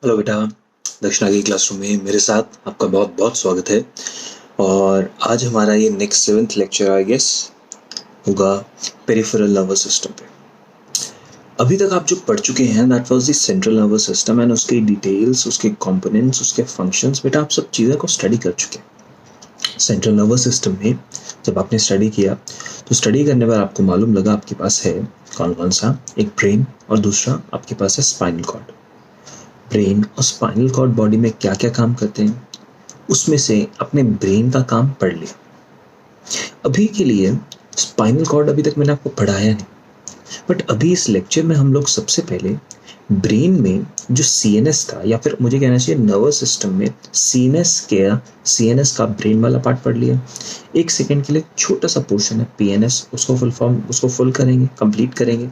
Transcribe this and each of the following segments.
Hello बेटा। दक्षिणा की क्लासरूम में मेरे साथ आपका बहुत बहुत स्वागत है। और आज हमारा ये next 7th lecture I guess होगा पेरिफेरल नर्वस सिस्टम पे। अभी तक आप जो पढ़ चुके हैं that was the central nervous system and उसके डिटेल्स, उसके कंपोनेंट्स, उसके फंक्शंस, बेटा आप सब चीज़ें को स्टडी कर चुके हैं। सेंट्रल नर्वस सिस्टम में जब आपने स्टडी किया तो स्टडी करने पर आपको मालूम लगा आपके पास है कौन कौन सा, एक ब्रेन और दूसरा आपके पास है स्पाइनल कॉर्ड। ब्रेन और स्पाइनल कॉर्ड बॉडी में क्या क्या काम करते हैं, उसमें से अपने ब्रेन का काम पढ़ लिया। अभी के लिए स्पाइनल कॉर्ड अभी तक मैंने आपको पढ़ाया नहीं, बट अभी इस लेक्चर में हम लोग सबसे पहले ब्रेन में जो सीएनएस था, या फिर मुझे कहना चाहिए नर्वस सिस्टम में सीएनएस का ब्रेन वाला पार्ट पढ़ लिया। एक सेकेंड के लिए छोटा सा पोर्शन है पीएनएस, उसको फुल करेंगे, कंप्लीट करेंगे,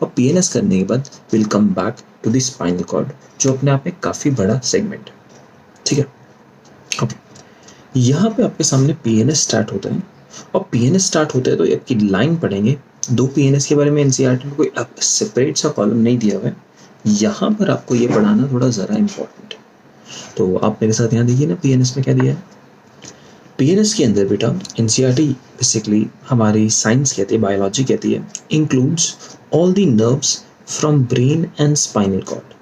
और पीएनएस करने के बाद will come back to the spinal cord, जो अपने आप में काफ़ी बड़ा सेगमेंट है। ठीक है, अब यहाँ पे आपके सामने पीएनएस स्टार्ट होता है, और पीएनएस स्टार्ट होता है तो एक लाइन पढ़ेंगे। दो पीएनएस के बारे में एनसीईआरटी में कोई सेपरेट सा कॉलम नहीं दिया हुआ है, यहाँ पर आपको ये पढ़ाना थोड़ा ज़रा इम्पोर्टेंट है। तो आप मेरे साथ यहाँ देखिए ना, पीएनएस में क्या दिया है। पीएनएस के अंदर बेटा एनसीईआरटी बेसिकली हमारी साइंस कहती है, बायोलॉजी कहती है, includes all the nerves from brain and spinal cord.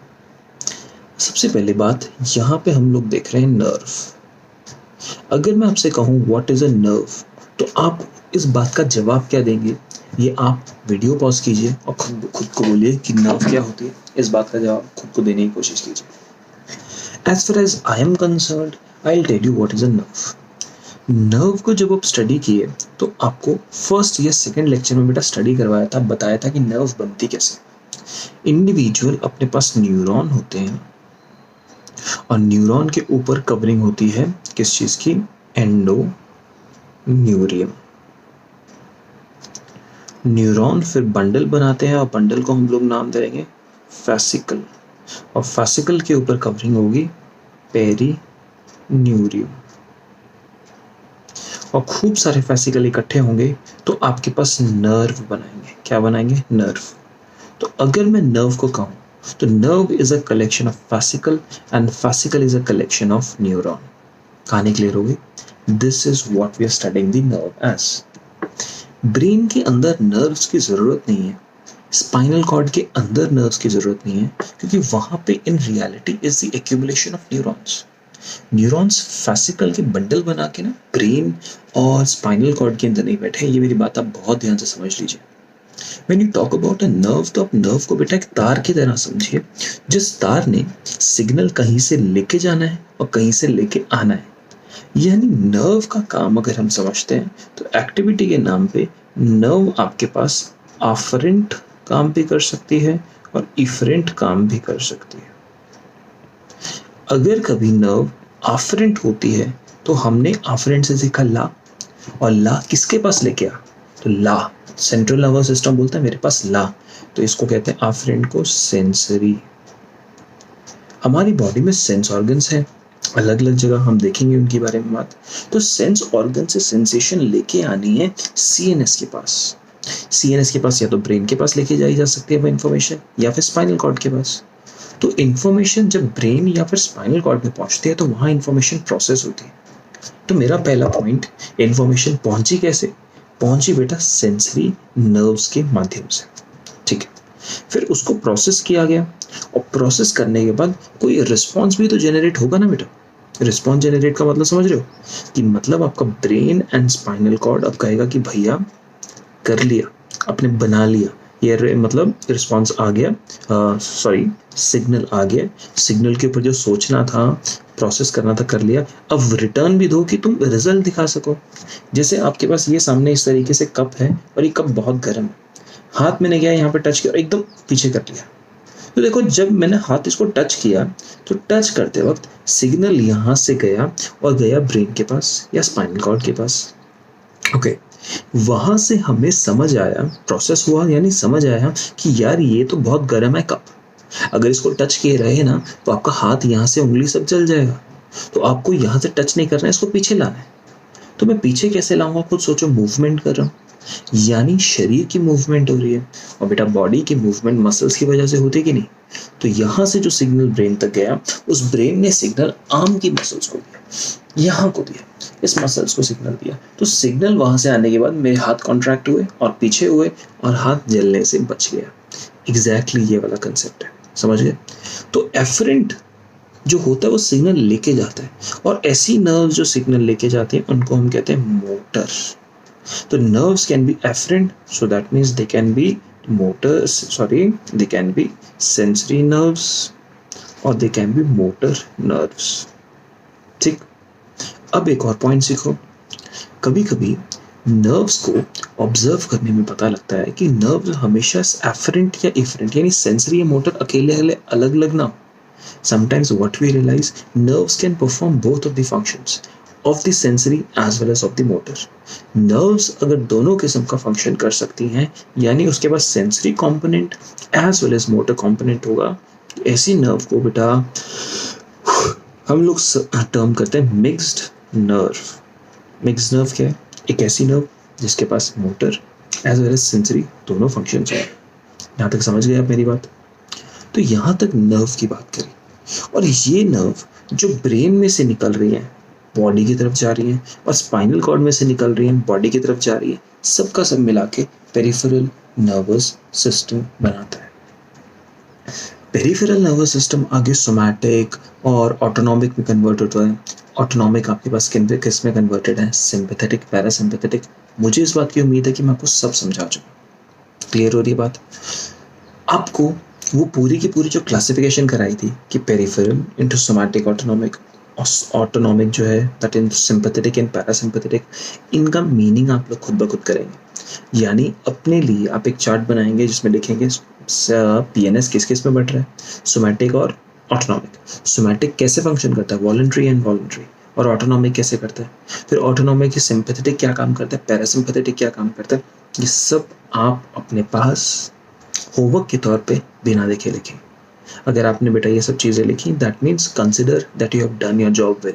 सबसे पहली बात यहाँ पे हम लोग देख रहे हैं नर्व। अगर मैं आपसे कहूँ व्हाट इज अ नर्व, तो आप इस बात का जवाब क्या देंगे, ये आप वीडियो पॉज कीजिए और खुद को बोलिए कि नर्व क्या होती है। इस बात का जवाब खुद को देने की कोशिश कीजिए। As far as I am concerned, I will tell you what is a nerve. Nerve को जब आप स्टडी किए तो आपको फर्स्ट या सेकेंड लेक्चर में बेटा स्टडी करवाया था, बताया था कि नर्व बनती कैसे। इंडिविजुअल अपने पास न्यूरॉन होते हैं, और न्यूरॉन के ऊपर कवरिंग होती है किस चीज की, एंडोन्यूरियम। न्यूरॉन फिर बंडल बनाते हैं, और बंडल को हम लोग नाम देंगे फैसिकल, और फैसिकल के ऊपर कवरिंग होगी पेरीन्यूरियम। और खूब सारे फैसिकल इकट्ठे होंगे तो आपके पास नर्व बनाएंगे। क्या बनाएंगे? नर्व। तो अगर मैं नर्व को कहूँ तो nerve is a collection of fascicle and fascicle is a collection of neuron. कहानी क्लियर होगी? This is what we are studying the nerve as. Brain के अंदर नर्व्स की जरूरत नहीं है, स्पाइनल कॉर्ड के अंदर नर्व्स की जरूरत नहीं है, क्योंकि वहां पे in reality is the accumulation of neurons. Neurons fascicle के बंडल बना के ना ब्रेन और स्पाइनल कॉर्ड के अंदर नहीं बैठे। ये मेरी बात आप बहुत ध्यान से समझ लीजिए। When you talk about a nerve, तो आप नर्व को बेटा एक तार की तरह समझिए, जिस तार ने सिग्नल कहीं से लेके जाना है और कहीं से लेके आना है। यानी नर्व का काम अगर हम समझते हैं तो एक्टिविटी के नाम पे नर्व आपके पास आफरेंट काम भी कर सकती है और इफरेंट काम भी कर सकती है। अगर कभी नर्व आफरेंट होती है तो हमने आफरेंट से सीखा ला, और ला किसके पास लेके आ, तो ला सेंट्रल नर्वस सिस्टम बोलता है मेरे पास ला, तो इसको कहते हैं आफरेंट को सेंसरी। हमारी बॉडी में सेंस ऑर्गन्स हैं अलग अलग जगह, हम देखेंगे उनके बारे में बात। तो सेंस ऑर्गन से सेंसेशन लेके आनी है सीएनएस के पास। सीएनएस के पास या तो ब्रेन के पास लेके जाई जा सकती है वो इन्फॉर्मेशन, या फिर स्पाइनल कॉर्ड के पास। तो इन्फॉर्मेशन जब ब्रेन या फिर स्पाइनल कॉर्ड में पहुंचती है तो वहां इन्फॉर्मेशन प्रोसेस होती है। तो मेरा पहला पॉइंट, इन्फॉर्मेशन पहुंची कैसे? पहुंची बेटा सेंसरी नर्व्स के माध्यम से। ठीक है, फिर उसको प्रोसेस किया गया, और प्रोसेस करने के बाद कोई रिस्पॉन्स भी तो जनरेट होगा ना बेटा। रिस्पॉन्स जनरेट का मतलब समझ रहे हो, कि मतलब आपका ब्रेन एंड स्पाइनल कॉर्ड अब कहेगा कि भैया कर लिया, आपने बना लिया, ये मतलब रिस्पॉन्स आ गया, सिग्नल आ गया। सिग्नल के ऊपर जो सोचना था, प्रोसेस करना था, कर लिया। अब रिटर्न भी दो कि तुम रिजल्ट दिखा सको। जैसे आपके पास ये सामने इस तरीके से कप है, और ये कप बहुत गर्म है, हाथ मैंने गया यहाँ पे टच किया और एकदम पीछे कर लिया। तो देखो जब मैंने हाथ इसको टच किया तो टच करते वक्त सिग्नल यहाँ से गया और गया ब्रेन के पास या स्पाइनल कॉर्ड के पास। ओके, वहां से हमें समझ आया, प्रोसेस हुआ, यानी समझ आया कि यार ये तो बहुत गर्म है कप, अगर इसको टच किए रहे ना तो आपका हाथ यहाँ से उंगली सब जल जाएगा। तो आपको यहाँ से टच नहीं करना है, इसको पीछे लाना है। तो मैं पीछे कैसे लाऊंगा? खुद सोचो, मूवमेंट कर रहा हूँ। यानी शरीर की मूवमेंट हो रही है, और बेटा बॉडी की मूवमेंट मसल्स की वजह से होती है कि नहीं। तो यहाँ से जो सिग्नल ब्रेन तक गया, उस ब्रेन ने सिग्नल आर्म की मसल्स को दिया, यहाँ को दिया, इस मसल्स को सिग्नल दिया। तो सिग्नल वहां से आने के बाद मेरे हाथ कॉन्ट्रैक्ट हुए और पीछे हुए और हाथ जलने से बच गया। एग्जैक्टली ये वाला कंसेप्ट है, समझ गए। तो एफरेंट जो होता है वो सिग्नल लेके जाता है, और ऐसी नर्व्स जो सिग्नल लेके जाते हैं उनको हम कहते हैं मोटर। तो nerves can be afferent, so that means they can be they can be sensory nerves or they can be motor nerves। ठीक, अब एक और पॉइंट सीखो। कभी कभी नर्व्स को ऑब्जर्व करने में पता लगता है कि नर्व्स हमेशा एफरेंट या इफरेंट यानी सेंसरी या मोटर अकेले अलग अलग ना हो। Sometimes what we realize, nerves can perform both of the functions of the sensory as well as of the motor। nerves अगर दोनों किस्म का फंक्शन कर सकती हैं, यानी उसके पास sensory component as well as motor component होगा, ऐसी नर्व को बेटा हम लोग टर्म करते हैं मिक्स्ड नर्व। मिक्स्ड नर्व क्या है? एक ऐसी नर्व जिसके पास motor as well as sensory दोनों फंक्शंस हैं। यहाँ तक समझ गए आप मेरी बात? तो यहाँ तक नर्व की बात करी, और ये नर्व जो ब्रेन में से निकल रही है बॉडी की तरफ जा रही है, और स्पाइनल कॉर्ड में से निकल रही है बॉडी की तरफ जा रही है, सबका सब मिला के पेरिफेरल नर्वस सिस्टम बनाता है। पेरिफेरल नर्वस सिस्टम आगे सोमैटिक और ऑटोनॉमिक में कन्वर्ट होता है। ऑटोनॉमिक आपके पास किस में कन्वर्टेड है? Sympathetic, parasympathetic. मुझे इस बात की उम्मीद है कि मैं आपको सब समझा चुका। क्लियर हो रही है बात? आपको वो पूरी की पूरी जो क्लासिफिकेशन कराई थी कि peripheral into somatic, autonomic, autonomic जो है that in sympathetic and parasympathetic, इनका मीनिंग आप लोग खुद ब खुद करेंगे। यानी अपने लिए आप एक चार्ट बनाएंगे जिसमें लिखेंगे पीएनएस किस किस में बढ़ रहा है, सोमैटिक और ऑटोनॉमिक। सोमैटिक कैसे फंक्शन करता है? Voluntary and voluntary. और ऑटोनॉमिक कैसे करता है? फिर ऑटोनॉमिक की सिंपैथेटिक क्या काम करता है, पैरासिम्पैथेटिक क्या काम करता है, ये सब आप अपने पास होमवर्क के तौर पे बिना देखे लिखें। अगर आपने बेटा ये सब चीज़ें लिखी, that means consider that you have done your job well.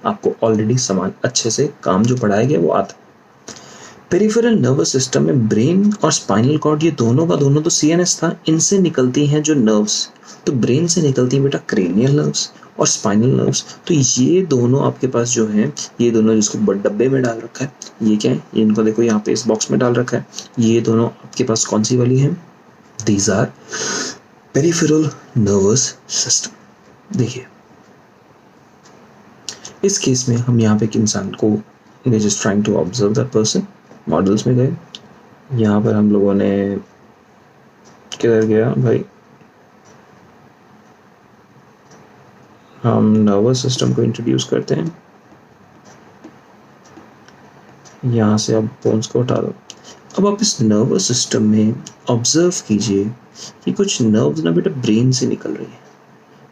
आपको ऑलरेडी सामान अच्छे से काम जो पढ़ाया गया वो आता। पेरिफेरल नर्वस सिस्टम में ब्रेन और स्पाइनल कॉर्ड ये दोनों का दोनों तो सीएनएस था, इनसे निकलती हैं जो नर्व्स। तो ब्रेन से निकलती है बेटा क्रेनियल नर्व्स और स्पाइनल नर्व्स। तो ये दोनों आपके पास जो हैं, ये दोनों जिसको डब्बे में डाल रखा है, ये क्या है? ये इनको देखो यहाँ पे इस बॉक्स में डाल रखा है। ये दोनों आपके पास कौन सी वाली है? These are peripheral nervous system। देखिए इस केस में हम यहाँ पे एक इंसान को just trying to observe that person, models में गए। यहाँ पर हम लोगों ने किधर गया भाई, हम नर्वस सिस्टम को इंट्रोड्यूस करते हैं। यहाँ से अब बोन्स को हटा दो। अब आप इस नर्वस सिस्टम में ऑब्जर्व कीजिए कि कुछ नर्व्स ना बेटा ब्रेन से निकल रही है,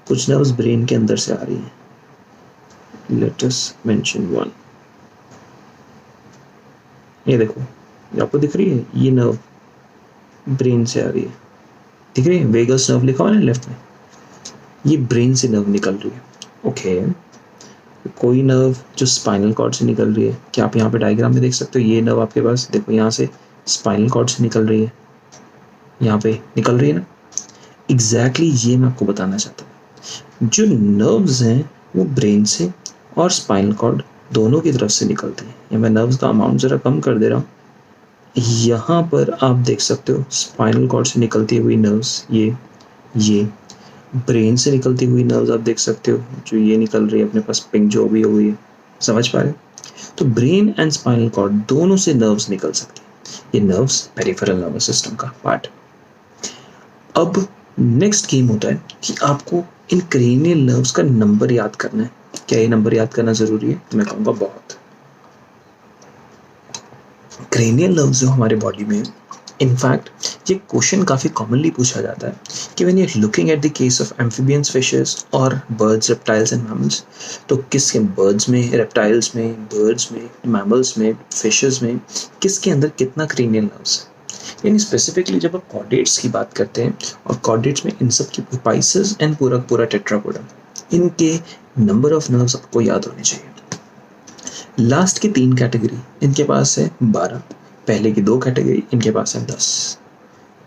कुछ नर्व्स ब्रेन के अंदर से आ रही हैं। Let us mention one. ये देखो, ये आपको दिख रही है? ये नर्व ब्रेन से आ रही है, दिख रही है? वेगस नर्व लिखा हुआ है ना लेफ्ट में, ये ब्रेन से नर्व निकल रही है। ओके, कोई नर्व जो स्पाइनल कॉर्ड से निकल रही है, क्या आप यहाँ पे डायग्राम में देख सकते हो? ये नर्व आपके पास देखो यहाँ से स्पाइनल कॉर्ड से निकल रही है, यहाँ पे निकल रही है ना। एग्जैक्टली ये मैं आपको बताना चाहता हूँ। जो नर्व्स हैं वो ब्रेन से और स्पाइनल कॉर्ड दोनों की तरफ से निकलती हैं। या मैं नर्व्स का अमाउंट ज़रा कम कर दे रहा हूँ। यहाँ पर आप देख सकते हो स्पाइनल कॉर्ड से निकलती हुई नर्व्स, ये ब्रेन से निकलती हुई नर्व्स आप देख सकते हो, जो ये निकल रही है अपने पास पिंक जो भी हुई है। समझ पा रहे हो? तो ब्रेन एंड स्पाइनल कॉर्ड दोनों से नर्व्स निकल सकती हैं। ये नर्व्स पेरिफेरल नर्वस सिस्टम का पार्ट। अब नेक्स्ट गेम होता है कि आपको इन क्रेनियल नर्व्स का नंबर याद करना है। क्या ये नंबर याद करना जरूरी है? तो मैं कहूँगा बहुत। क्रेनियल नर्व्स जो हमारे बॉडी में, इनफैक्ट ये क्वेश्चन काफ़ी कॉमनली पूछा जाता है कि when you are looking at the case of amphibians, fishes और बर्ड्स, रेप्टाइल्स एंड मैमल्स, तो किसके बर्ड्स में, रेप्टाइल्स में, बर्ड्स में, मैमल्स में, फिशेस में किसके अंदर कितना क्रेनियल नर्व्स है। यानी स्पेसिफिकली जब आप कॉर्डेट्स की बात करते हैं, और कॉर्डेट्स में इन सब की पुपाइसिस एंड पूरा टेट्रापोडा, इनके नंबर ऑफ नर्व्स आपको याद होने चाहिए। लास्ट की 3 कैटेगरी इनके पास है 12, पहले की 2 कैटेगरी, इनके पास है 10।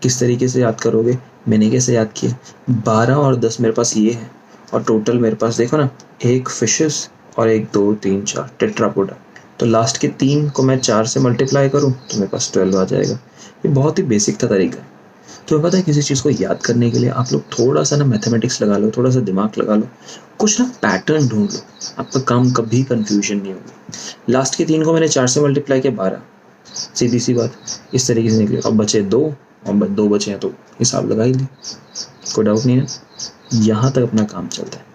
किस तरीके से याद करोगे? मैंने कैसे याद किया, 12 और 10 मेरे पास ये है, और टोटल मेरे पास देखो ना, 1 फिशेस और 1 2 3 4 टेट्रापोडा। तो लास्ट के 3 को मैं 4 से मल्टीप्लाई करूँ तो मेरे पास 12 आ जाएगा। ये बहुत ही बेसिक था तरीका है। तो पता है किसी चीज़ को याद करने के लिए आप लोग थोड़ा सा ना मैथमेटिक्स लगा लो, थोड़ा सा दिमाग लगा लो, कुछ ना पैटर्न ढूंढ लो, आपका काम कभी कंफ्यूजन नहीं होगी। लास्ट के 3 को मैंने 4 से मल्टीप्लाई किया 12, सीधी सी बात, इस तरीके से निकले। अब बचे 2 और 2 बचे हैं तो हिसाब लगा ही ली, कोई डाउट नहीं है। यहाँ तक अपना काम चलता है।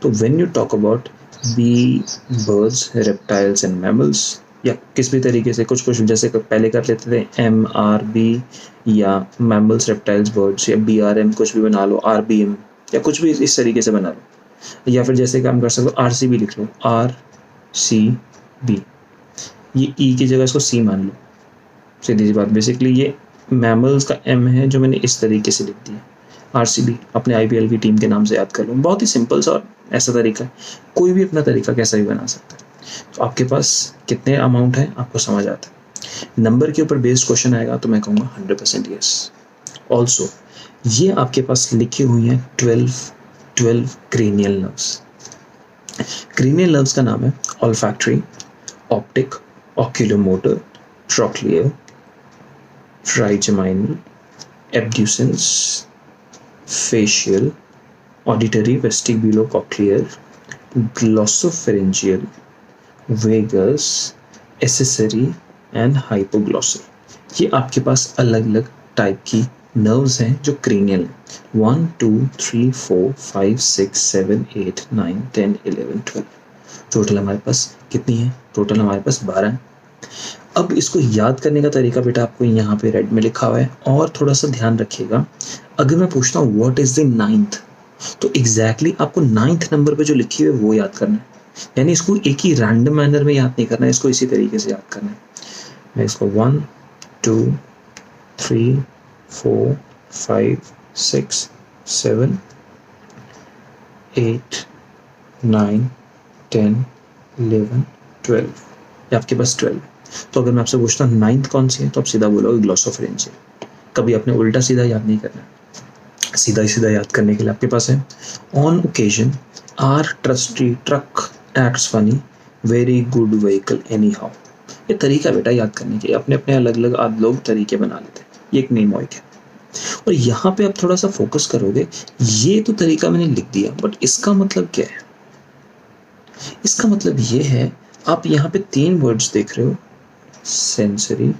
तो when you talk about B birds, reptiles and mammals, या किस भी तरीके से कुछ जैसे पहले कर लेते थे MRB, या मैमल्स रेप्टाइल्स बर्ड्स, या BRM कुछ भी बना लो, RBM या कुछ भी इस तरीके से बना लो, या फिर जैसे काम कर सकते हो RCB लिख लो, RCB, ये E की जगह इसको C मान लो, सीधी सी बात। बेसिकली ये मैमल्स का M है जो मैंने इस तरीके से लिख दिया, RCB अपने IPL की टीम के नाम से याद कर लो। बहुत ही सिंपल सा और ऐसा तरीका है, कोई भी अपना तरीका कैसा भी बना सकता है। तो आपके पास कितने अमाउंट है आपको समझ आता है। नंबर के ऊपर बेस्ड क्वेश्चन आएगा तो मैं कहूँगा 100% यस। ऑल्सो ये आपके पास लिखी हुई हैं 12 क्रेनियल नर्व्स। क्रेनियल नर्व्स का नाम है olfactory, optic, oculomotor, trochlear, trigeminal, abducens, facial, auditory vestibulocochlear, glossopharyngeal, vagus, accessory and hypoglossal. ये आपके पास अलग अलग टाइप की नर्व्स हैं जो क्रेनियल हैं। 1 2 3 4 5 6 7 8 9 10 11 12, टोटल हमारे पास कितनी है? टोटल हमारे पास 12 है। अब इसको याद करने का तरीका बेटा आपको यहाँ पे रेड में लिखा हुआ है, और थोड़ा सा ध्यान रखिएगा, अगर मैं पूछता हूँ व्हाट इज द 9th, तो एग्जैक्टली आपको 9th नंबर पे जो लिखी हुई है वो याद करना है। यानी इसको एक ही रैंडम मैनर में याद नहीं करना है, इसको इसी तरीके से याद करना है। मैं इसको 1 2 3 4 5 6 7 8 9 10 11 12, ये आपके पास 12। तो अगर मैं आपसे पूछता हूँ 9th कौन सी है, तो आप सीधा बोलोगे ग्लॉसोफेरेंजियल। कभी आपने उल्टा सीधा याद नहीं करना, सीधा ही सीधा याद करने के लिए आपके पास है on occasion are trusty truck acts funny, very good vehicle anyhow. ये तरीका बेटा याद करने के, अपने अपने अलग अलग आप लोग तरीके बना लेते हैं, ये एक नेमोइक है। और यहाँ पे आप थोड़ा सा फोकस करोगे, ये तो तरीका मैंने लिख दिया, बट इसका मतलब क्या है? इसका मतलब ये है, आप यहाँ पे 3 वर्ड्स देख रहे हो, सेंसरी,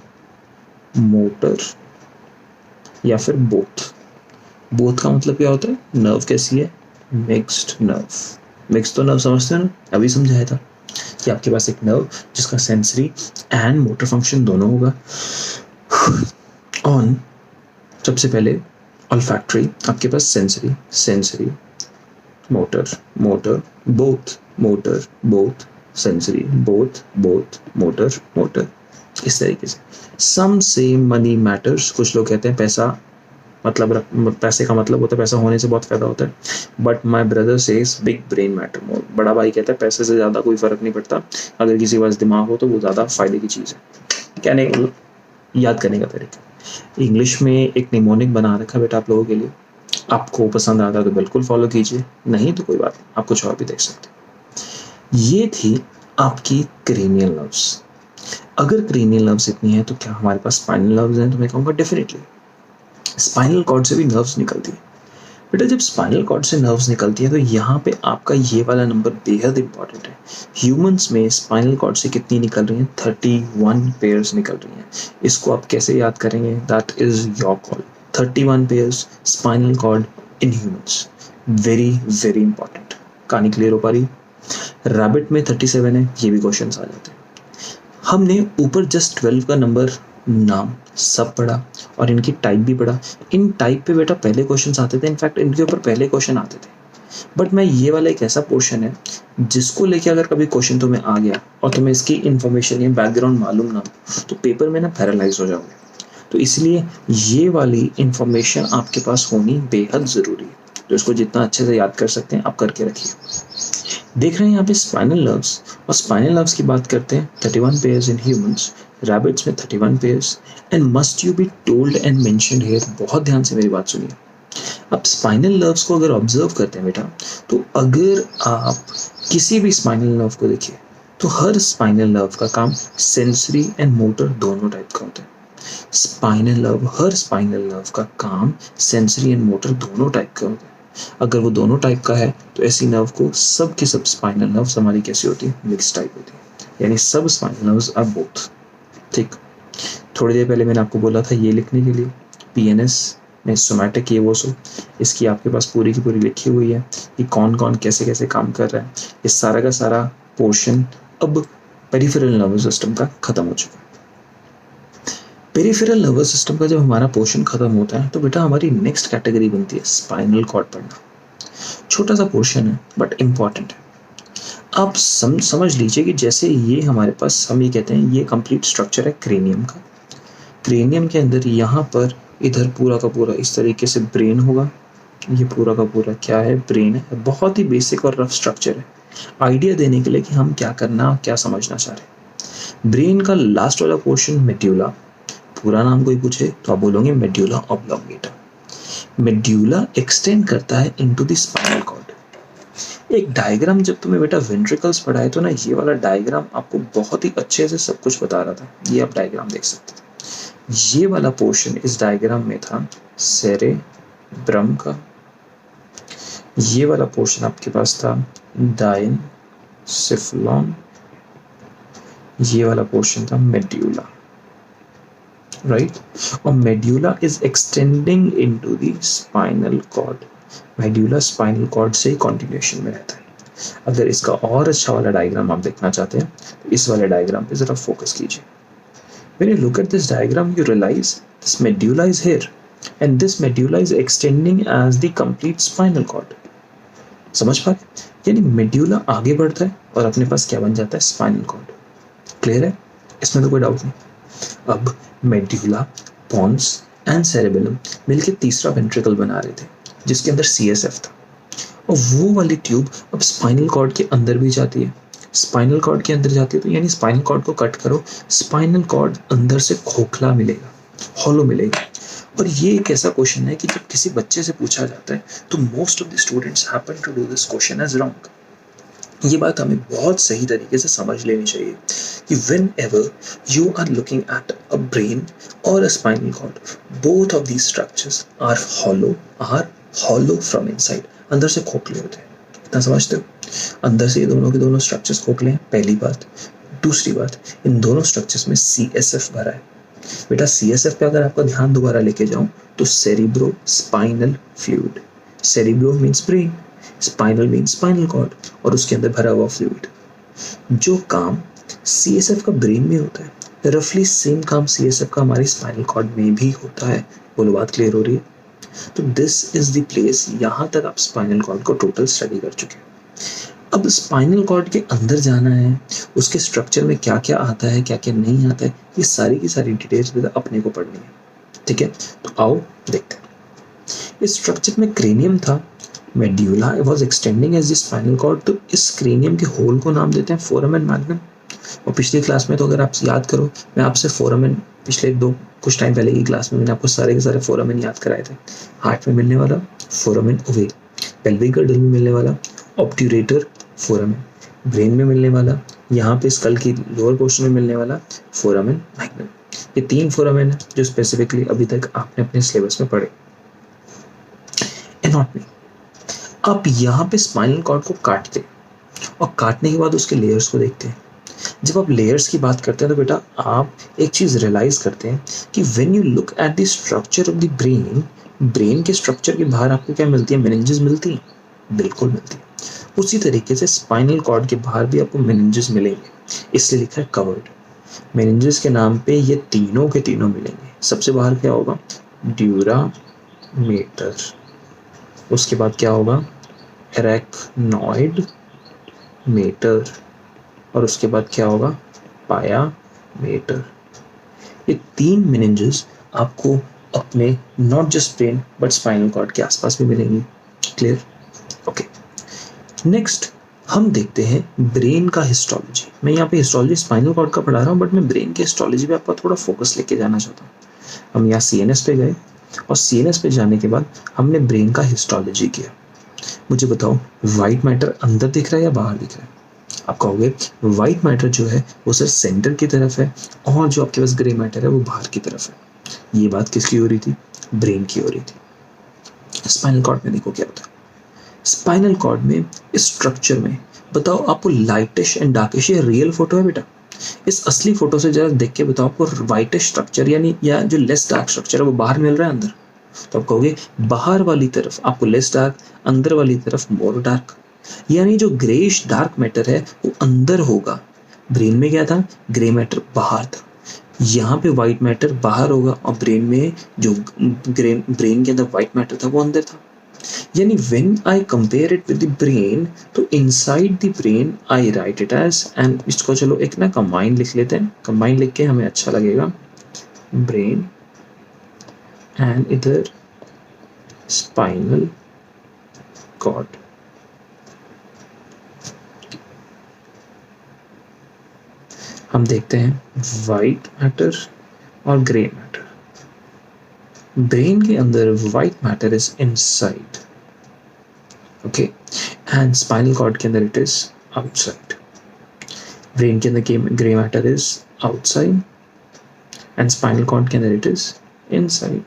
मोटर या फिर बोथ। बोथ का मतलब क्या होता है? नर्व कैसी है? Mixed nerve. मिक्स तो नर्व समझते हो ना, अभी समझाया था कि आपके पास एक नर्व जिसका सेंसरी एंड मोटर फंक्शन दोनों होगा। ऑन सबसे पहले ऑल्फैक्टरी, आपके पास sensory motor both, motor both, sensory both motor, इस तरीके से। सम से मनी मैटर्स, कुछ लोग कहते हैं पैसा मतलब पैसे का मतलब होता है पैसा होने से बहुत फायदा होता है, but my brother says big brain matter more. बड़ा भाई कहता है पैसे से ज़्यादा कोई फ़र्क नहीं पड़ता, अगर किसी के पास दिमाग हो तो वो ज़्यादा फायदे की चीज़ है। कहने का याद करने का तरीका, इंग्लिश में एक निमोनिक बना रखा बेटा आप लोगों के लिए, आपको पसंद आता है तो बिल्कुल फॉलो कीजिए, नहीं तो कोई बात नहीं, आप कुछ और भी देख सकते। ये थी आपकी क्रेनियल नर्व्स। अगर क्रेनियल नर्व्स इतनी है तो क्या हमारे पास स्पाइनल नर्व्स हैं? तो मैं कहूँगा डेफिनेटली। स्पाइनल कॉर्ड से भी नर्व्स निकलती है बेटा। जब स्पाइनल कॉर्ड से नर्व्स निकलती है तो यहाँ पे आपका ये वाला नंबर बेहद इंपॉर्टेंट है। ह्यूमंस में स्पाइनल कॉर्ड से कितनी निकल रही हैं? 31 पेयर्स निकल रही हैं। इसको आप कैसे याद करेंगे? That is your call. 31 pairs spinal cord in humans, very very important. कहानी क्लियर हो पा रही? रैबिट में 37 है, ये भी क्वेश्चन आ जाते हैं। हमने ऊपर जस्ट 12 का नंबर नाम सब पढ़ा और इनकी टाइप भी पढ़ा। इन टाइप पे बेटा पहले क्वेश्चंस आते थे, इनफैक्ट इनके ऊपर पहले क्वेश्चन आते थे। बट मैं ये वाला एक ऐसा पोर्शन है जिसको लेके अगर कभी क्वेश्चन तुम्हें आ गया और तुम्हें इसकी इन्फॉर्मेशन या बैकग्राउंड मालूम ना तो पेपर में ना पैरालाइज हो जाओगे। तो इसलिए ये वाली इन्फॉर्मेशन आपके पास होनी बेहद ज़रूरी है। तो इसको जितना अच्छे से याद कर सकते हैं आप करके रखिए। देख रहे हैं यहाँ पे स्पाइनल नर्व्स, और स्पाइनल नर्व्स की बात करते हैं 31 पेयर्स इन ह्यूमंस, रैबिट्स में 31 pairs and must you be told and mentioned here, बहुत ध्यान से मेरी बात सुनिए। अब स्पाइनल नर्व्स को अगर ऑब्जर्व करते हैं बेटा, तो अगर आप किसी भी स्पाइनल नर्व को देखिए तो हर स्पाइनल नर्व का काम सेंसरी एंड मोटर दोनों टाइप का होता है। स्पाइनल नर्व, हर स्पाइनल नर्व का काम सेंसरी एंड मोटर दोनों टाइप का होता है। अगर वो दोनों टाइप का है तो ऐसी नर्व को सब की सब स्पाइनल नर्व्स हमारी कैसी होती है, मिक्स टाइप होती है, यानी सब स्पाइनल नर्व्स आर बोथ। ठीक, थोड़ी देर पहले मैंने आपको बोला था ये लिखने के लिए, पीएनएस में सोमैटिक ये वो सो, इसकी आपके पास पूरी की पूरी लिखी हुई है कि कौन कौन कैसे कैसे काम कर रहा है। ये सारा का सारा पोर्शन अब पेरिफेरल नर्वस सिस्टम का खत्म हो चुका है। पेरिफेरल नर्वस सिस्टम का जब हमारा पोर्शन खत्म होता है तो बेटा हमारी नेक्स्ट कैटेगरी बनती है स्पाइनल कॉर्ड पढ़ना। छोटा सा पोर्शन है बट इम्पॉर्टेंट है। आप समझ लीजिए कि जैसे ये हमारे पास, हम ये कहते हैं ये कंप्लीट स्ट्रक्चर है क्रेनियम का। क्रेनियम के अंदर यहाँ पर इधर पूरा का पूरा इस तरीके से ब्रेन होगा। ये पूरा का पूरा क्या है, ब्रेन है। बहुत ही बेसिक और रफ स्ट्रक्चर है, आइडिया देने के लिए कि हम क्या करना क्या समझना चाह रहे हैं। ब्रेन का लास्ट वाला पोर्शन मेड्यूला, पूरा नाम कोई पूछे तो आप बोलोगे मेड्यूला ऑब्लोंगेटा। मेड्यूला एक्सटेंड करता है इनटू द स्पाइनल कॉर्ड। एक डायग्राम जब तुम्हें बेटा वेंट्रिकल्स पढ़ाए तो ना, ये वाला डायग्राम आपको बहुत ही अच्छे से सब कुछ बता रहा था। ये आप डायग्राम देख सकते थे। ये वाला पोर्शन इस डायग्राम में था सेरेब्रम का, ये वाला पोर्शन आपके पास था डायनसिफलॉन, ये वाला पोर्शन था मेड्यूला, राइट। और medulla is extending into the spinal cord. Medulla spinal cord से ही कॉन्टिन्यूएशन में रहता है। अगर इसका और अच्छा वाला डायग्राम आप देखना चाहते हैं तो इस वाले डायग्राम पे जरा फोकस कीजिए। When you look at this diagram, you realize this medulla is here and this medulla is extending as the complete spinal cord. समझ पा रहे? यानी मेड्यूला आगे बढ़ता है और अपने पास क्या बन जाता है, स्पाइनल कॉर्ड। क्लियर है? इसमें तो कोई डाउट नहीं। अब मेड्यूला, पॉन्स एंड सेरेबेलम मिलकर तीसरा वेंट्रिकल बना रहे थे जिसके अंदर सीएसएफ था, और वो वाली ट्यूब अब स्पाइनल कॉर्ड के अंदर भी जाती है। स्पाइनल कॉर्ड के अंदर जाती है तो यानी स्पाइनल कॉर्ड को कट करो, स्पाइनल कॉर्ड अंदर से खोखला मिलेगा, हॉलो मिलेगा। और ये एक ऐसा क्वेश्चन है कि जब किसी बच्चे से पूछा जाता है तो most of the students happen to do this question as wrong. ये बात हमें बहुत सही तरीके से समझ लेनी चाहिए कि whenever you are looking at a brain or a spinal cord, both of these structures are hollow from inside. अंदर से खोखले होते हैं, इतना समझते हो? अंदर से ये दोनों के दोनों स्ट्रक्चर्स खोखले हैं, पहली बात। दूसरी बात, इन दोनों स्ट्रक्चर्स में CSF भरा है। बेटा CSF पे अगर आपका ध्यान दोबारा लेके जाऊं तो cerebro spinal fluid, cerebro means brain, spinal means spinal cord, और उसके अंदर भरा हुआ फ्लूइड। जो काम CSF का ब्रेन में होता है, रफली सेम काम CSF का हमारे स्पाइनल कॉर्ड में भी होता है। बोलो, बात क्लियर हो रही है? तो दिस इज द प्लेस, यहाँ तक आप स्पाइनल कॉर्ड को टोटल स्टडी कर चुके हैं। अब स्पाइनल कॉर्ड के अंदर जाना है, उसके स्ट्रक्चर में क्या क्या आता है क्या क्या नहीं आता है, ये सारी की सारी डिटेल्स अपने को पढ़नी है। ठीक है, तो आओ देखते हैं। इस स्ट्रक्चर में क्रेनियम था, medulla was extending as the spinal cord, तो इस क्रेनियम के होल को नाम देते हैं फोरामेन मैग्नम। और पिछली क्लास में तो अगर आप याद करो, मैं आपसे फोरामेन पिछले कुछ टाइम पहले की क्लास में मैंने आपको सारे के सारे फोरामेन याद कराए थे। हार्ट में मिलने वाला फोरामेन ओवेल, पेल्विक गर्डल में मिलने वाला ऑब्ट्यूरेटर फोरामेन, ब्रेन में मिलने वाला, यहाँ पे स्कल की लोअर पोर्शन में मिलने वाला फोरामेन मैग्नम। ये 3 फोरामेन है जो स्पेसिफिकली अभी तक आपने अपने सिलेबस में पढ़े। एनाटॉमी, आप यहाँ पे स्पाइनल कॉर्ड को काटते और काटने के बाद उसके लेयर्स को देखते हैं। जब आप लेयर्स की बात करते हैं तो बेटा आप एक चीज रियलाइज करते हैं कि when you look at the structure of the brain, brain के स्ट्रक्चर के बाहर आपको क्या मिलती है, मेनिंजेस मिलती है, बिल्कुल मिलती है। उसी तरीके से स्पाइनल कॉर्ड के बाहर भी आपको मेनिंजेस मिलेंगे, इसलिए लिखा है कवर्ड। मेनिंजेस के नाम पे ये तीनों के तीनों मिलेंगे। सबसे बाहर क्या होगा, ड्यूरामेटर, उसके बाद क्या होगा, एरेक्नॉइड मेटर, और उसके बाद क्या होगा, पायामेटर। ये 3 मेनिंजेस आपको अपने not just brain but spinal cord के आसपास भी मिलेंगी। क्लियर? ओके, नेक्स्ट हम देखते हैं ब्रेन का हिस्टोलॉजी। मैं यहाँ पे हिस्टोलॉजी स्पाइनल कॉर्ड का पढ़ा रहा हूँ, बट मैं ब्रेन के हिस्टोलॉजी पे आपका थोड़ा फोकस लेके जाना चाहता हूँ। हम यहाँ सीएनएस पे गए और सीएनएस पे जाने के बाद हमने ब्रेन का हिस्टोलॉजी किया। मुझे बताओ, वाइट मैटर अंदर दिख रहा है या बाहर दिख रहा है? आप कहोगे वाइट मैटर जो है वो सर सेंटर की तरफ है, और जो आपके पास ग्रे मैटर है वो बाहर की तरफ है। ये बात किसकी हो रही थी? ब्रेन की हो रही थी। स्पाइनल कॉर्ड में देखो क्या होता है। स्पाइनल कॉर्ड में इस स्ट्रक्चर में, बताओ आपको लाइटिश एंड डार्किश, ये रियल फोटो है बेटा? इस असली फोटो से जरा देख के बताओ, आपको वाइटिश स्ट्रक्चर यानी या जो लेस डार्क स्ट्रक्चर है वो बाहर मिल रहा है अंदर? तो आप कहोगे बाहर वाली तरफ आपको लेस डार्क, अंदर वाली तरफ मोर डार्क, यानी जो ग्रेइश डार्क मैटर है वो अंदर होगा। ब्रेन में क्या था? ग्रे मैटर बाहर था। यहाँ पे व्हाइट मैटर बाहर होगा और ब्रेन में जो ब्रेन के अंदर व्हाइट मैटर था वो अंदर था। यानी when I compare it with the brain, तो inside the brain I write it as, and इसको चलो एक ना combine लिख लेते हैं। combine लिख के हमें अच्छा लगेगा, brain and इधर spinal cord। हम देखते हैं white matter और grey matter। ब्रेन के अंदर white matter is inside, okay, and spinal cord के अंदर इट इज आउटसाइड। ब्रेन के अंदर grey matter is outside and spinal cord के अंदर इट इज इनसाइड।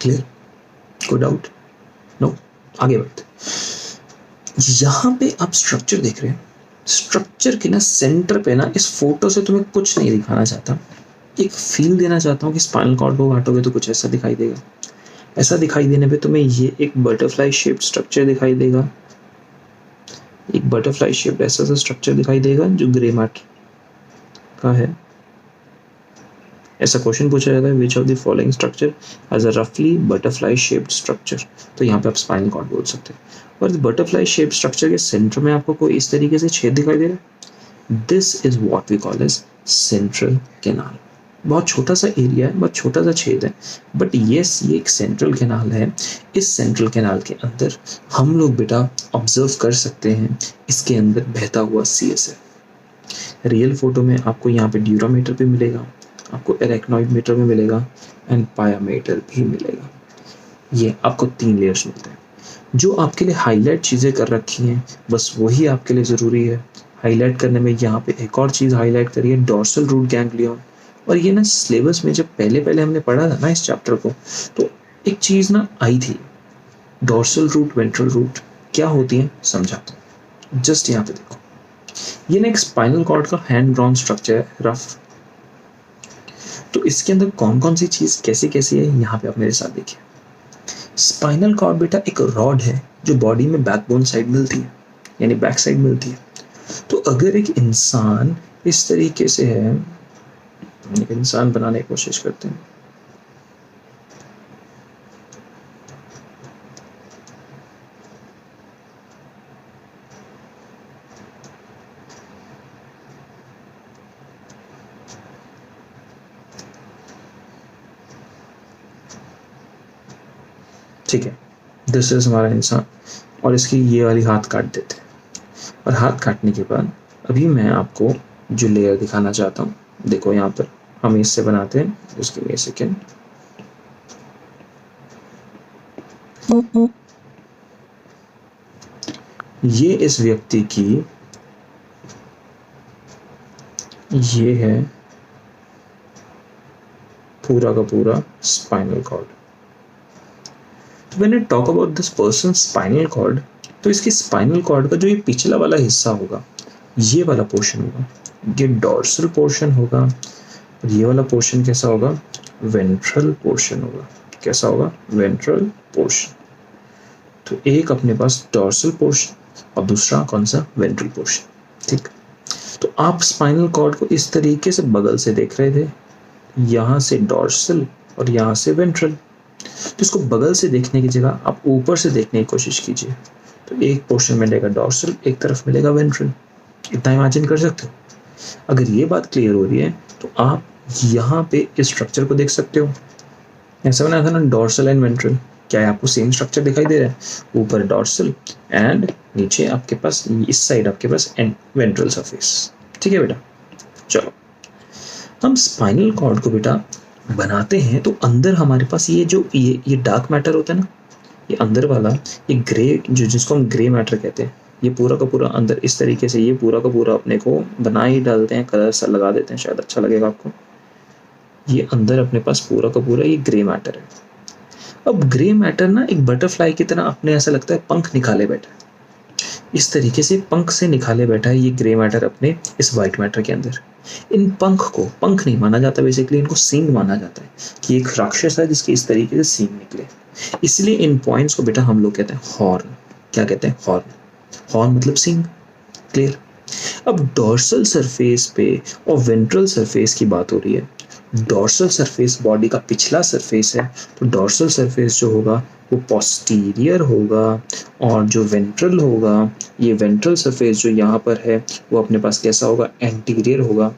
क्लियर? कोई डाउट? नो? आगे बढ़ते। यहां पे आप स्ट्रक्चर देख रहे हैं। स्ट्रक्चर के ना सेंटर पे ना, इस फोटो से तुम्हें कुछ नहीं दिखाना चाहता, एक फील देना चाहता हूँ कि स्पाइनल कॉर्ड को काटोगे तो कुछ ऐसा दिखाई देगा। ऐसा दिखाई देने पे तुम्हें ये एक बटरफ्लाई शेप्ड स्ट्रक्चर दिखाई देगा। एक बटरफ्लाई शेप्ड ऐसा सा स्ट्रक्चर दिखाई देगा जो ग्रे मैटर का है। ऐसा क्वेश्चन पूछा जाता है, which of the following structure has a रफली बटरफ्लाई शेप्ड स्ट्रक्चर? तो यहाँ पे आप स्पाइनल कॉर्ड बोल सकते हैं। और बटरफ्लाई शेप्ड स्ट्रक्चर के सेंटर में आपको कोई इस तरीके से छेद दिखाई दे रहा है। This is what we call as central canal. बहुत छोटा सा एरिया है, बहुत छोटा सा छेद है, बट यस ये एक सेंट्रल कैनाल है। इस सेंट्रल कैनाल के अंदर हम लोग बेटा ऑब्जर्व कर सकते हैं इसके अंदर बहता हुआ CSF। रियल फोटो में आपको यहाँ पे ड्यूरामीटर भी मिलेगा, आपको एरेक्नॉइड मीटर भी मिलेगा एंड पायामीटर भी मिलेगा। ये आपको 3 लेयर्स मिलते हैं। जो आपके लिए हाईलाइट चीज़ें कर रखी हैं बस वही आपके लिए ज़रूरी है। हाईलाइट करने में यहाँ पे एक और चीज़ हाईलाइट करी है, डॉर्सल रूट गैंग्लियन। और ये ना सिलेबस में जब पहले हमने पढ़ा था ना इस चैप्टर को, तो एक चीज़ ना आई थी, डॉर्सल रूट वेंट्रल रूट क्या होती है समझाता हूँ। जस्ट यहाँ पे देखो, ये ना एक स्पाइनल कॉर्ड का हैंड ड्रॉन स्ट्रक्चर है, रफ। तो इसके अंदर कौन कौन सी चीज़ कैसी कैसी है यहाँ पे आप मेरे साथ देखिए। स्पाइनल कॉर्ड बेटा एक रॉड है जो बॉडी में बैकबोन साइड मिलती है, यानी बैक साइड मिलती है। तो अगर एक इंसान इस तरीके से है, एक इंसान बनाने की कोशिश करते हैं, ठीक है, दिस इज हमारा इंसान, और इसकी ये वाली हाथ काट देते हैं। और हाथ काटने के बाद अभी मैं आपको जो लेयर दिखाना चाहता हूँ, देखो यहाँ पर हम इससे बनाते हैं, उसके लिए सेकेंड, ये इस व्यक्ति की, ये है पूरा का पूरा spinal cord. When I talk about this person's spinal cord, तो इसकी स्पाइनल कॉर्ड का जो ये पिछला वाला हिस्सा होगा, ये वाला पोर्शन होगा, ये डॉर्सल पोर्शन होगा, और ये वाला पोर्शन कैसा होगा? वेंट्रल पोर्शन होगा। कैसा होगा? Ventral portion. तो एक अपने पास डॉर्सल पोर्शन और दूसरा कौन सा? Ventral portion. ठीक, तो आप स्पाइनल कॉर्ड को इस तरीके से बगल से देख रहे थे, यहाँ से डॉर्सल और यहाँ से वेंट्रल। तो इसको बगल से देखने की जगह आप ऊपर से देखने की कोशिश कीजिए, तो एक पोर्शन मिलेगा डॉर्सल, एक तरफ मिलेगा वेंट्रल। इतना इमेजिन कर सकते हो? अगर ये बात क्लियर हो रही है तो आप यहाँ पे इस स्ट्रक्चर को देख सकते हो। ऐसा बना था ना, डॉर्सल एंड वेंट्रल, क्या है, आपको सेम स्ट्रक्चर दिखाई दे रहा है, ऊपर डॉर्सल एंड नीचे आपके पास इस साइड आपके पास वेंट्रल सरफेस। ठीक है बेटा, चलो हम स्पाइनल कॉर्ड को बेटा बनाते हैं तो अंदर हमारे पास ये जो ये डार्क मैटर होता है ना, ये अंदर वाला ये ग्रे जो जिसको हम ग्रे मैटर कहते हैं, ये पूरा का पूरा अंदर इस तरीके से ये पूरा का पूरा अपने को बना ही डालते हैं, कलर सा लगा देते हैं, शायद अच्छा लगेगा आपको। ये अंदर अपने पास पूरा का पूरा ये ग्रे मैटर है। अब ग्रे मैटर ना एक बटरफ्लाई की तरह अपने ऐसा लगता है पंख निकाले बैठा है, इस तरीके से पंख से निकाले बैठा है ये ग्रे मैटर अपने इस वाइट मैटर के अंदर। इन पंख को पंख नहीं माना जाता, बेसिकली इनको सींग माना जाता है कि एक राक्षस है जिसके इस तरीके से सींग निकले, इसलिए इन पॉइंट्स को बेटा हम लोग कहते हैं हॉर्न। क्या कहते हैं, हॉर्न। हॉर्न मतलब सींग, क्लियर। अब डॉर्सल सरफेस पे और वेंट्रल सरफेस की बात हो रही है। डॉर्सल सरफेस बॉडी का पिछला सरफेस है, तो डॉर्सल सरफेस जो होगा वो पोस्टीरियर होगा, और जो वेंट्रल होगा, ये वेंट्रल सरफेस जो यहाँ पर है वो अपने पास कैसा होगा, एंटीरियर होगा।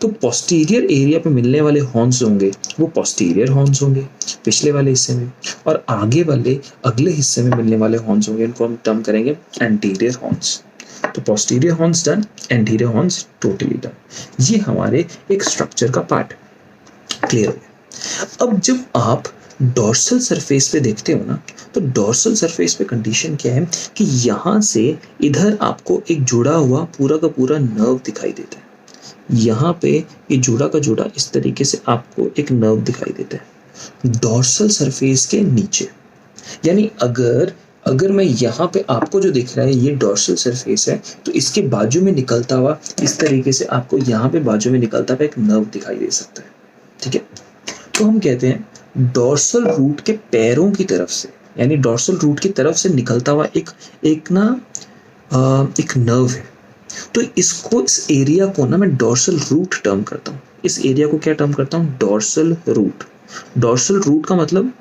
तो पोस्टीरियर एरिया पे मिलने वाले हॉर्न्स होंगे वो पोस्टीरियर हॉर्न्स होंगे पिछले वाले हिस्से में, और आगे वाले अगले हिस्से में मिलने वाले हॉर्न्स होंगे, इनको हम टर्म करेंगे एंटीरियर हॉर्न्स। तो posterior horns done, anterior horns totally done. ये हमारे एक स्ट्रक्चर का पार्ट क्लियर हो गया। अब जब आप डॉर्सल सरफेस पे देखते हो ना, तो डॉर्सल सरफेस पे कंडीशन क्या है कि यहाँ से इधर आपको एक जुड़ा हुआ पूरा का पूरा नर्व दिखाई देता है। यहाँ पे ये जुड़ा का जुड़ा इस तरीके से आपको एक नर्व दिखाई देता है डॉर्सल सरफेस के नीचे। यानी अगर मैं यहाँ पे आपको जो दिख रहा है ये डॉर्सल सरफेस है, तो इसके बाजू में निकलता हुआ इस तरीके से आपको यहाँ पे बाजू में निकलता हुआ एक नर्व दिखाई दे सकता है। ठीक है, तो हम कहते हैं डॉर्सल रूट के पैरों की तरफ से, यानी डॉर्सल रूट की तरफ से निकलता हुआ एक नर्व है। तो इसको, इस एरिया को ना मैं डॉर्सल रूट टर्म करता हूँ। इस एरिया को क्या टर्म करता हूँ, डॉर्सल रूट। डॉर्सल रूट का मतलब,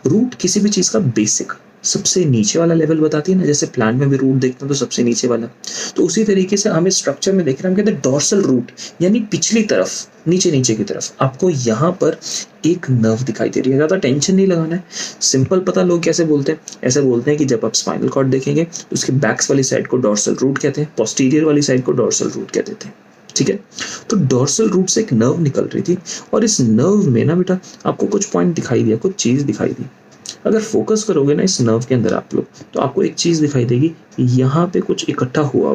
रूट किसी भी चीज का बेसिक सबसे नीचे वाला लेवल बताती है ना, जैसे प्लांट में भी रूट देखते हैं तो सबसे नीचे वाला, तो उसी तरीके से हमें स्ट्रक्चर में देख रहे हैं, हम कहते हैं डॉर्सल रूट, यानी पिछली तरफ, नीचे की तरफ आपको यहाँ पर एक नर्व दिखाई दे रही है। ज़्यादा टेंशन नहीं लगाना है, सिंपल पता लोग कैसे बोलते हैं, ऐसे बोलते हैं कि जब आप स्पाइनल कॉर्ड देखेंगे तो उसके बैक्स वाली साइड को डॉर्सल रूट कहते हैं, पोस्टीरियर वाली साइड को डॉर्सल रूट कहते थे। ठीक है, तो डॉर्सल रूट से एक नर्व निकल रही थी, और इस नर्व में ना बेटा आपको कुछ पॉइंट दिखाई दिया, कुछ चीज़ दिखाई दी। अगर फोकस करोगे ना इस नर्व के अंदर आप लोग, तो आपको एक चीज दिखाई देगी, यहाँ पे कुछ इकट्ठा हुआ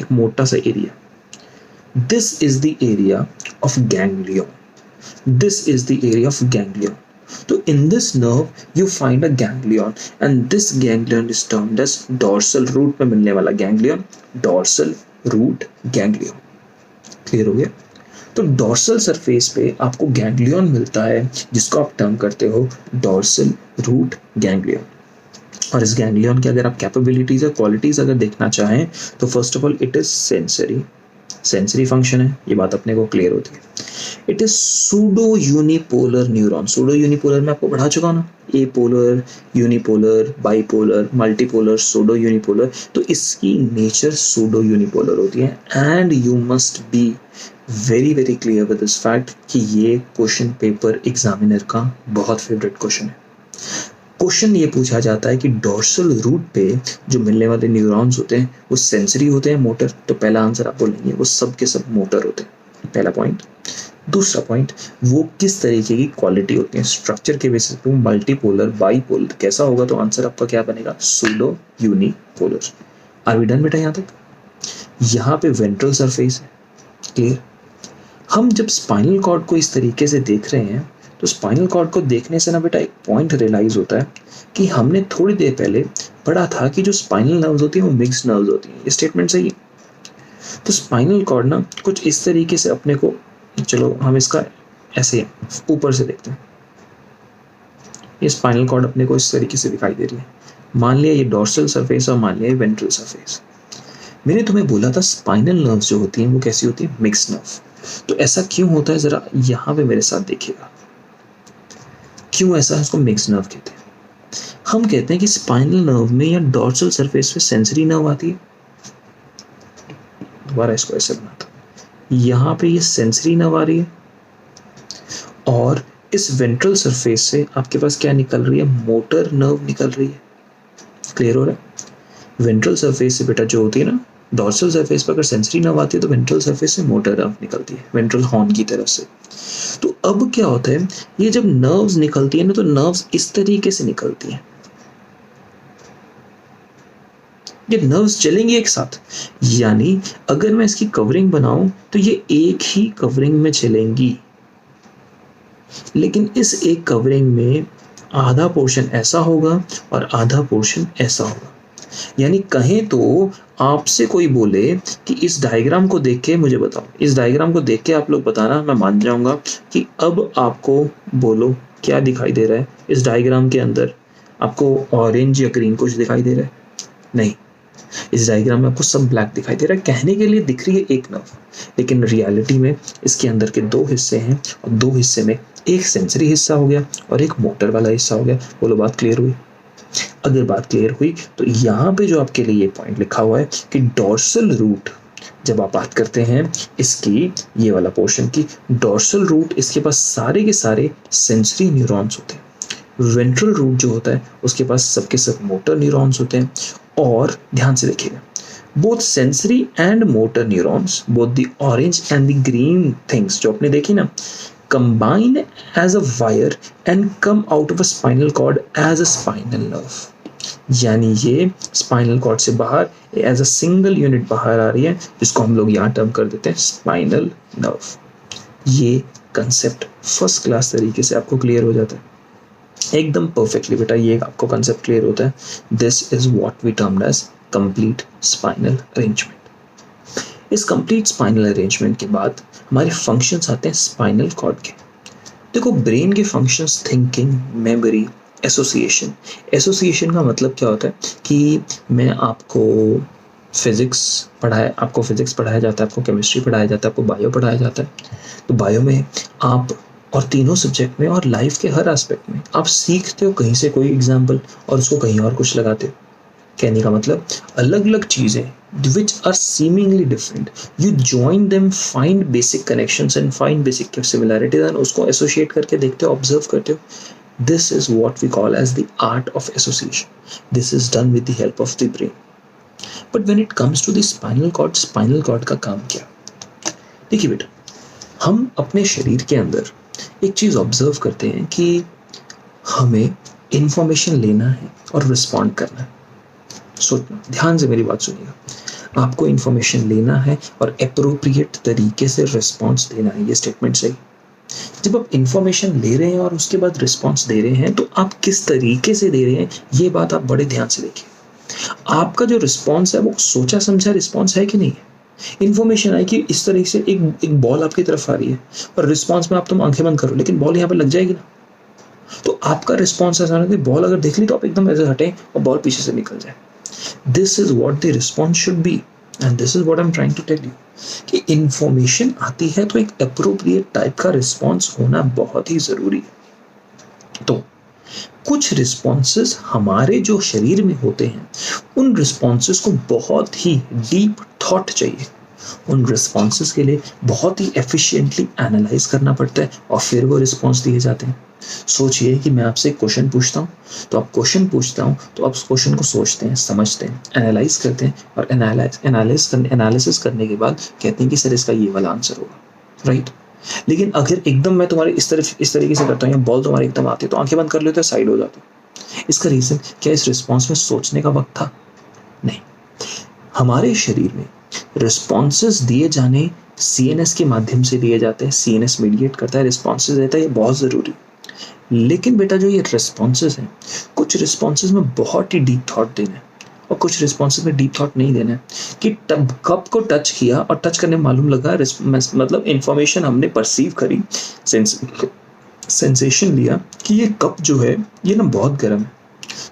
एक मोटा सा area. This is the area of ganglion. This is the area of ganglion. तो in this nerve you find a ganglion, and this ganglion is termed as dorsal root में मिलने वाला ganglion, dorsal root ganglion. Clear हो गया? तो dorsal surface पे आपको ganglion मिलता है, जिसको आप टर्म करते हो डॉर्सल रूट गैंग्लियन। और इस गैंग्लियन की अगर आप कैपेबिलिटीज या क्वालिटीज अगर देखना चाहें, तो first of all it is sensory function है, ये बात अपने को क्लियर होती है। It is pseudo unipolar neuron. Pseudo unipolar में आपको पढ़ा चुका ना, ए polar, unipolar, bipolar, multipolar, pseudo unipolar. तो इसकी नेचर सूडो यूनिपोलर होती है, and you must be very clear with this fact कि ये क्वेश्चन पेपर एग्जामिनर का बहुत फेवरेट क्वेश्चन है। क्वेश्चन ये पूछा जाता है कि डॉर्सल रूट पे जो मिलने वाले न्यूरॉन्स होते हैं वो सेंसरी होते हैं, मोटर? तो पहला आंसर आप बोलेंगे वो सब के सब मोटर होते हैं, पहला पॉइंट। दूसरा पॉइंट, वो किस तरीके की क्वालिटी होती है, स्ट्रक्चर के बेसिस पे मल्टीपोलर, बाइपोलर कैसा होगा, तो आंसर आपका क्या बनेगा, pseudo unipolar. Are we done बेटा? यहाँ तक, यहाँ पे वेंट्रल सरफेस है, क्लियर। हम जब स्पाइनल कॉर्ड को इस तरीके से देख रहे हैं, तो स्पाइनल कॉर्ड को देखने से ना बेटा एक पॉइंट रियलाइज होता है कि हमने थोड़ी देर पहले पढ़ा था कि जो स्पाइनल नर्व्स होती हैं वो मिक्स्ड नर्व्स होती हैं। ये स्टेटमेंट सही है? तो स्पाइनल कॉर्ड ना कुछ इस तरीके से अपने को, चलो हम इसका ऐसे ऊपर से देखते हैं, ये स्पाइनल कॉर्ड अपने को इस तरीके से दिखाई दे रही है। मान लिया ये डॉर्सल सरफेस और मान लिया ये वेंट्रल सरफेस। मैंने तुम्हें बोला था स्पाइनल नर्व्स जो होती हैं वो कैसी होती है, मिक्स्ड नर्व। तो ऐसा क्यों होता है, जरा यहाँ पे मेरे साथ देखिएगा, क्यों ऐसा इसको मिक्स्ड नर्व कहते हैं। हम कहते हैं कि स्पाइनल नर्व में या डॉर्सल सरफेस पे सेंसरी नर्व आती है, दोबारा इसको ऐसे बनाता हूं, यहाँ पे ये सेंसरी नर्व आ रही है, और इस वेंट्रल सरफेस से आपके पास क्या निकल रही है, मोटर नर्व निकल रही है। क्लियर हो रहा है? वेंट्रल सरफेस से बेटा जो होती है ना, डॉर्सल सरफेस पर अगर सेंसरी नर्व आती है तो वेंट्रल सरफेस से मोटर नर्व निकलती है, वेंट्रल हॉर्न की तरफ से। तो अब क्या होता है, ये जब नर्व्स निकलती है ना तो नर्व्स इस तरीके से निकलती है, ये नर्व्स चलेंगी एक साथ, यानी अगर मैं इसकी कवरिंग बनाऊं तो ये एक ही कवरिंग में चलेंगी, लेकिन इस एक कवरिंग में आधा पोर्शन ऐसा होगा और आधा पोर्शन ऐसा होगा। यानी कहें तो आपसे कोई बोले कि इस डायग्राम को देख के मुझे बताओ, इस डायग्राम को देख के आप लोग बताना, मैं मान जाऊंगा कि अब आपको बोलो क्या दिखाई दे रहा है इस डायग्राम के अंदर। आपको ऑरेंज या ग्रीन कुछ दिखाई दे रहा है? नहीं, इस डायग्राम में आपको सब ब्लैक दिखाई दे रहा है। कहने के लिए दिख रही है एक नर्व, लेकिन रियलिटी में इसके अंदर के दो हिस्से हैं और दो हिस्से में एक सेंसरी हिस्सा हो गया और एक मोटर वाला हिस्सा हो गया। बोलो बात क्लियर हुई? अगर बात क्लियर हुई तो यहाँ पे जो आपके लिए ये पॉइंट लिखा हुआ है कि डॉर्सल रूट, जब आप बात करते हैं इसकी ये वाला पोर्शन की, डॉर्सल रूट इसके पास सारे के सारे सेंसरी न्यूरॉन्स होते हैं। वेंट्रल रूट जो होता है उसके पास सबके सब मोटर न्यूरॉन्स होते हैं। और ध्यान से देखिएगा, both sensory and motor neurons, both the orange and the green things जो आपने देखी ना, combine as a wire and come out of a spinal cord as a spinal nerve। यानी ये स्पाइनल कॉर्ड से बाहर एज अ सिंगल यूनिट बाहर आ रही है, जिसको हम लोग यहाँ टर्म कर देते हैं स्पाइनल नर्व। ये कंसेप्ट फर्स्ट क्लास तरीके से आपको क्लियर हो जाता है एकदम परफेक्टली बेटा, ये आपको कंसेप्ट क्लियर होता है। This is what we termed as complete spinal arrangement. इस कंप्लीट स्पाइनल अरेंजमेंट के बाद हमारे फंक्शंस आते हैं स्पाइनल कॉर्ड के। देखो, ब्रेन के functions thinking, memory, association. Association का मतलब क्या होता है कि मैं आपको फिजिक्स पढ़ाया जाता है, आपको केमिस्ट्री पढ़ाया जाता है, आपको बायो पढ़ाया जाता है। तो बायो में आप और तीनों सब्जेक्ट में और लाइफ के हर एस्पेक्ट में आप सीखते हो कहीं से कोई एग्जाम्पल और उसको कहीं और कुछ लगाते हो। कहने का मतलब अलग अलग चीजें which are seemingly different, you join them, find basic connections and find basic similarities and उसको associate करके देखते हो, observe करते हो। This is what we call as the art of association. This is done with the help of the brain. But when it comes to the spinal cord का काम क्या? देखिए बेटा, हम अपने शरीर के अंदर एक चीज ऑब्जर्व करते हैं कि हमें इंफॉर्मेशन लेना है और रिस्पॉन्ड करना है। सोचना, ध्यान से मेरी बात सुनिएगा, आपको इंफॉर्मेशन लेना है और अप्रोप्रिएट तरीके से रिस्पॉन्स देना है। ये स्टेटमेंट सही। जब आप इंफॉर्मेशन ले रहे हैं और उसके बाद रिस्पॉन्स दे रहे हैं तो आप किस तरीके से दे रहे हैं, ये बात आप बड़े ध्यान से देखिए। आपका जो रिस्पॉन्स है वो सोचा समझा रिस्पॉन्स है कि नहीं है। इन्फॉर्मेशन आई कि इस तरह से एक बॉल आपकी तरफ आ रही है और रिस्पॉन्स में आप तुम आंखें बंद करो, लेकिन बॉल यहाँ पर लग जाएगी ना, तो आपका रिस्पॉन्स ऐसा नहीं, बॉल अगर देख ली तो आप एकदम ऐसे हटें और बॉल पीछे से निकल जाए। This is what the response should be and this is what I'm trying to tell you कि information आती है तो एक appropriate टाइप का रिस्पॉन्स होना बहुत ही जरूरी है। तो कुछ रिस्पॉन्सेस हमारे जो शरीर में होते हैं, उन रिस्पॉन्सेस को बहुत ही डीप थॉट चाहिए। उन रिस्पॉन्सेस के लिए बहुत ही एफिशिएंटली एनालाइज करना पड़ता है और फिर वो रिस्पॉन्स दिए जाते हैं। सोचिए कि मैं आपसे क्वेश्चन पूछता हूँ, तो आप क्वेश्चन पूछता हूँ तो आप उस क्वेश्चन को सोचते हैं, समझते हैं, एनालाइज करते हैं और एनालिसिस करने के बाद कहते हैं कि सर इसका ये वाला आंसर होगा, राइट। लेकिन अगर एकदम मैं तुम्हारे इस तरीके से करता हूँ या बॉल तुम्हारे एकदम आती है तो आंखें बंद कर लेते हो, साइड हो जाते हो। इसका रीजन क्या, इस रिस्पॉन्स में सोचने का वक्त था? नहीं। हमारे शरीर में रिस्पॉन्सेस दिए जाने सीएनएस के माध्यम से दिए जाते हैं, सीएनएस मीडिएट करता है, रिस्पॉन्सेस देता है, ये बहुत जरूरी। लेकिन बेटा जो ये रिस्पॉन्सेस हैं, कुछ रिस्पॉन्सेस में बहुत ही डीप थॉट देना है और कुछ रिस्पॉन्सेस में डीप थॉट नहीं देना है कि तब कप को टच किया और टच करने मालूम लगा, मतलब इंफॉर्मेशन हमने परसीव करी, सेंसेशन लिया कि ये कप जो है ये ना बहुत गर्म है।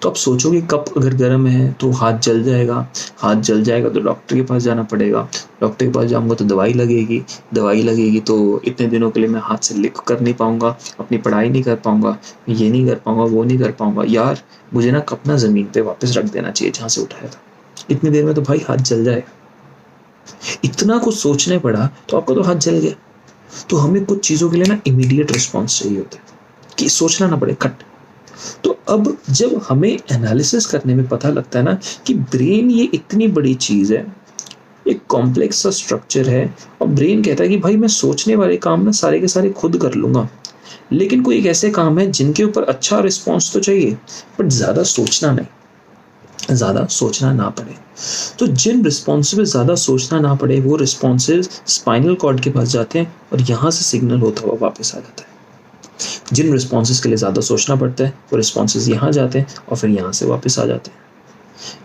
तो आप सोचोगे कप अगर गर्म है तो हाथ जल जाएगा, हाथ जल जाएगा तो डॉक्टर के पास जाना पड़ेगा, डॉक्टर के पास जाऊंगा तो दवाई लगेगी तो इतने दिनों के लिए मैं हाथ से लिख कर नहीं पाऊंगा, अपनी पढ़ाई नहीं कर पाऊंगा, ये नहीं कर पाऊंगा, वो नहीं कर पाऊंगा। यार मुझे ना कप ना जमीन पे वापस रख देना चाहिए जहाँ से उठाया था, इतनी देर में तो भाई हाथ जल जाएगा। इतना कुछ सोचने पड़ा तो आपका तो हाथ जल गया। तो हमें कुछ चीज़ों के लिए ना इमीडिएट रिस्पॉन्स चाहिए होता है। कि सोचना ना पड़े खट। तो अब जब हमें एनालिसिस करने में पता लगता है ना कि ब्रेन ये इतनी बड़ी चीज़ है, एक कॉम्प्लेक्स सा स्ट्रक्चर है, और ब्रेन कहता है कि भाई मैं सोचने वाले काम ना सारे के सारे खुद कर लूँगा, लेकिन कोई एक ऐसे काम है जिनके ऊपर अच्छा रिस्पॉन्स तो चाहिए बट ज़्यादा सोचना नहीं, ज़्यादा सोचना ना पड़े। तो जिन रिस्पॉन्सेज पे ज़्यादा सोचना ना पड़े वो रिस्पॉन्सेज स्पाइनल कॉर्ड के पास जाते हैं और यहाँ से सिग्नल होता हुआ वापस आ जाता है। जिन रिस्पॉन्सेज के लिए ज़्यादा सोचना पड़ता है वो रिस्पॉन्सेज यहाँ जाते हैं और फिर यहाँ से वापस आ जाते हैं।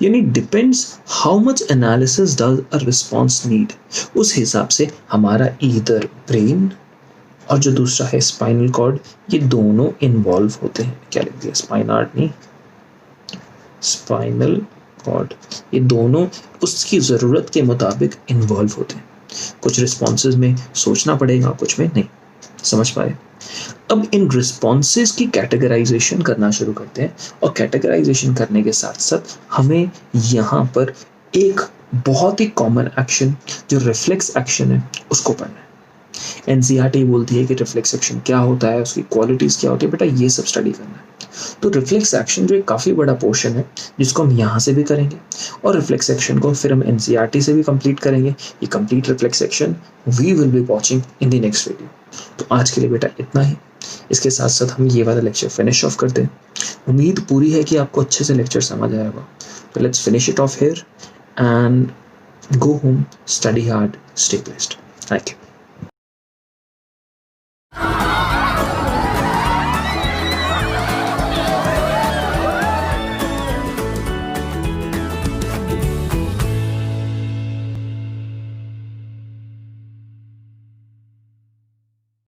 यानी depends how much analysis does a response need, उस हिसाब से हमारा ईदर ब्रेन और जो दूसरा है स्पाइनल कॉर्ड, ये दोनों इन्वॉल्व होते हैं। क्या लिख दिया, स्पाइनार्ड नहीं, स्पाइनल कॉर्ड, ये दोनों उसकी ज़रूरत के मुताबिक इन्वॉल्व होते हैं। कुछ रिस्पॉन्सेज में सोचना पड़ेगा, कुछ में नहीं। समझ पाए? अब इन रिस्पॉन्सेज की कैटेगराइजेशन करना शुरू करते हैं, और कैटेगराइजेशन करने के साथ साथ हमें यहाँ पर एक बहुत ही कॉमन एक्शन जो रिफ्लेक्स एक्शन है उसको पढ़ना है। एनसीईआरटी बोलती है कि रिफ्लेक्स एक्शन क्या होता है, उसकी क्वालिटीज़ क्या होती है, बेटा ये सब स्टडी करना है। तो रिफ्लेक्स एक्शन जो एक काफ़ी बड़ा पोर्शन है जिसको हम यहाँ से भी करेंगे, और रिफ्लेक्स एक्शन को फिर हम एनसीईआरटी से भी कंप्लीट करेंगे। ये complete reflex action we will be watching in the next video. तो आज के लिए बेटा इतना ही। इसके साथ साथ हम ये वाला लेक्चर फिनिश ऑफ करते हैं। उम्मीद पूरी है कि आपको अच्छे से लेक्चर समझ आया होगा। तो let's finish it of here and go home, study hard, stay blessed. Thank you.